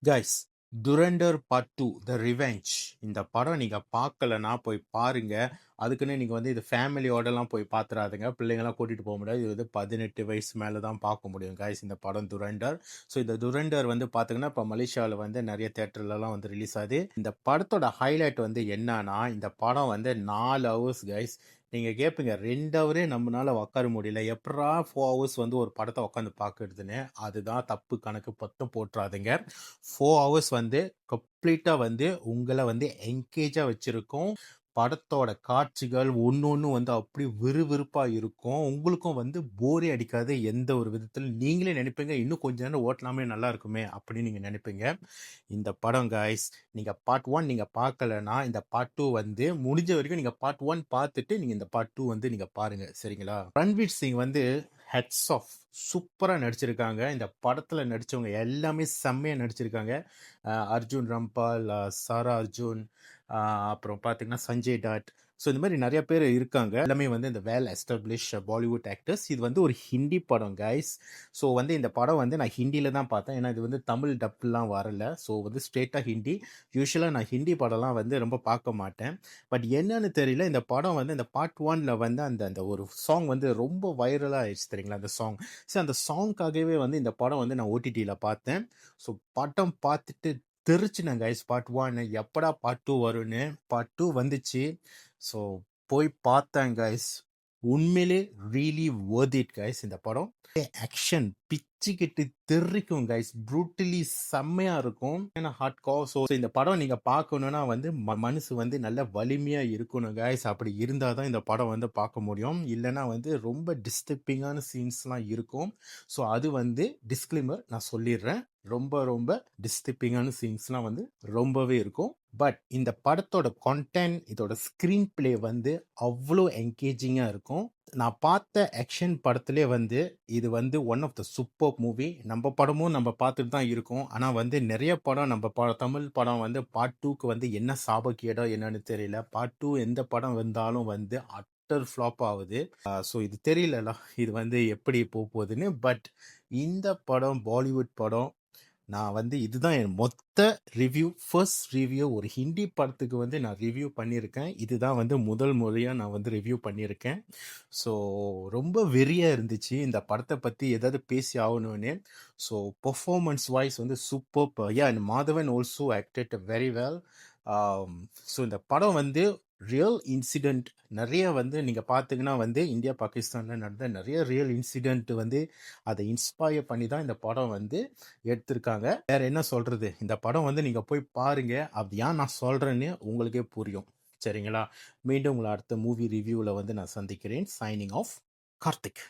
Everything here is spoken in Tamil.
கைஸ், துரண்டர் பார்ட் 2 த ரிவெஞ்ச் இந்த படம் நீங்க பார்க்கலன்னா போய் பாருங்க. அதுக்குன்னு நீங்க வந்து இது ஃபேமிலியோடலாம் போய் பார்த்துறாதுங்க. பிள்ளைங்கலாம் கூட்டிட்டு போக முடியாது. இது வந்து 18 வயசு மேல தான் பார்க்க முடியும் கைஸ் இந்த படம் துரண்டர். ஸோ இந்த துரண்டர் வந்து பார்த்தீங்கன்னா, இப்போ மலேசியாவில் வந்து நிறைய தேட்டர்லலாம் வந்து ரிலீஸ் ஆகுது. இந்த படத்தோட ஹைலைட் வந்து என்னன்னா, இந்த படம் வந்து 4 ஹவர்ஸ் கைஸ். நீங்க கேட்பீங்க 2 ஹவரே நம்மளால உட்கார முடியல. எப்புட்றா 4 ஹவர்ஸ் வந்து ஒரு படத்தை உட்காந்து பார்க்கறதுன்னு. அதுதான் தப்பு கணக்கு பத்தும் போட்டுறாதீங்க. 4 ஹவர்ஸ் வந்து கம்ப்ளீட்டா வந்து உங்கள வந்து என்கேஜா வச்சிருக்கும். படத்தோட காட்சிகள் ஒண்ணொண்ணும் வந்து அப்படி விறுவிறுப்பா இருக்கும். உங்களுக்கும் வந்து போரே அடிக்காது எந்த ஒரு விதத்திலும். நீங்களே நினைப்பீங்க, இன்னும் கொஞ்ச நேரம் ஓட்டலாமே நல்லா இருக்குமே அப்படின்னு நீங்க நினைப்பீங்க. இந்த படம் கைஸ், நீங்க பார்ட் 1 நீங்க பார்க்கலன்னா, இந்த பார்ட் 2 வந்து முடிஞ்ச வரைக்கும் நீங்க பார்ட் 1 பார்த்துட்டு நீங்க இந்த பார்ட் 2 வந்து நீங்க பாருங்க. சரிங்களா? ரன்வீர் சிங் வந்து ஹெட்ஸ் ஆஃப் சூப்பரா நடிச்சிருக்காங்க. இந்த படத்துல நடிச்சவங்க எல்லாமே செம்மையா நடிச்சிருக்காங்க. அர்ஜுன் ரம்பால், சாரா அர்ஜுன், அப்புறம் பார்த்தீங்கன்னா சஞ்சய் டாட். ஸோ இந்த மாதிரி நிறைய பேர் இருக்காங்க. எல்லாமே வந்து இந்த வெல் எஸ்டாப்ளிஷ் பாலிவுட் ஆக்டர்ஸ். இது வந்து ஒரு ஹிந்தி படம் கைஸ். ஸோ வந்து இந்த படம் வந்து நான் ஹிந்தியில தான் பார்த்தேன். ஏன்னா இது வந்து தமிழ் டப்லாம் வரல. ஸோ வந்து ஸ்ட்ரெயிட்டாக ஹிந்தி. யூஸ்வலாக நான் ஹிந்தி படம்லாம் வந்து ரொம்ப பார்க்க மாட்டேன். பட் என்னன்னு தெரியல, இந்த படம் வந்து இந்த பார்ட் 1ல வந்து அந்த அந்த ஒரு சாங் வந்து ரொம்ப வைரலாக ஆயிடுச்சு தெரியுங்களா அந்த சாங். ஸோ அந்த சாங்க்காகவே வந்து இந்த படம் வந்து நான் ஓடிடியில் பார்த்தேன். ஸோ படம் பார்த்துட்டு தெரிச்சுனேன் கைஸ். பார்ட் 1 எப்படா பார்ட் 2 வரும்னு. பார்ட் 2 வந்துச்சு. ஸோ போய் பார்த்தேன் கைஸ். உண்மையிலே ரியலி worth it கைஸ் இந்த படம். ஆக்ஷன் பிச்சுக்கிட்டு தெறிக்கும் கைஸ். ப்ரூட்டலி செம்மையா இருக்கும். ஏன்னா ஹார்ட் கோ. ஸோ இந்த படம் நீங்க பார்க்கணும்னா வந்து மனசு வந்து நல்ல வலிமையா இருக்கணும் கைஸ். அப்படி இருந்தால் தான் இந்த படம் வந்து பார்க்க முடியும். இல்லைன்னா வந்து ரொம்ப டிஸ்டர்பிங்கான சீன்ஸ்லாம் இருக்கும். ஸோ அது வந்து டிஸ்க்ளைமர் நான் சொல்லிடுறேன். ரொம்ப ரொம்ப டிஸ்டர்பிங்கான சீன்ஸ்லாம் வந்து ரொம்பவே இருக்கும். பட் இந்த படத்தோட கண்டென்ட், இதோட ஸ்க்ரீன் பிளே வந்து அவ்வளோ என்கேஜிங்காக இருக்கும். நான் பார்த்த ஆக்ஷன் படத்திலே வந்து இது வந்து one of the super movie. நம்ம படமும் நம்ம பார்த்துட்டு தான் இருக்கோம். ஆனால் வந்து நிறைய படம் நம்ம தமிழ் படம் வந்து பார்ட் 2க்கு வந்து என்ன சாபக்கேடோ என்னன்னு தெரியல. பார்ட் 2 எந்த படம் வந்தாலும் வந்து அட்டர் ஃப்ளாப் ஆகுது. ஸோ இது தெரியலல இது வந்து எப்படி போகுதுன்னு. பட் இந்த படம் பாலிவுட் படம். நான் வந்து இதுதான் என் மொத்த ரிவ்யூ. ஃபர்ஸ்ட் ரிவ்யூ ஒரு ஹிந்தி படத்துக்கு வந்து நான் ரிவ்யூ பண்ணியிருக்கேன். இதுதான் வந்து முதல் முறையாக நான் வந்து ரிவ்யூ பண்ணியிருக்கேன். ஸோ ரொம்ப வெறியாக இருந்துச்சு இந்த படத்தை பற்றி ஏதாவது பேசி ஆகணும்னு. ஸோ பெர்ஃபார்மன்ஸ் வைஸ் வந்து super. And Madhavan also acted very well. So இந்த படம் வந்து ரியல் இன்சிடெண்ட் நிறைய வந்து நீங்கள் பார்த்தீங்கன்னா வந்து இந்தியா பாகிஸ்தானில் நடந்த நிறைய ரியல் இன்சிடெண்ட் வந்து அதை இன்ஸ்பயர் பண்ணி தான் இந்த படம் வந்து எடுத்திருக்காங்க. வேற என்ன சொல்றது, இந்த படம் வந்து நீங்க போய் பாருங்க. அது ஏன் நான் சொல்றேன்னு உங்களுக்கே புரியும். சரிங்களா? மீண்டும் உங்களை அடுத்த மூவி ரிவ்யூவில் வந்து நான் சந்திக்கிறேன். Signing off, Karthik.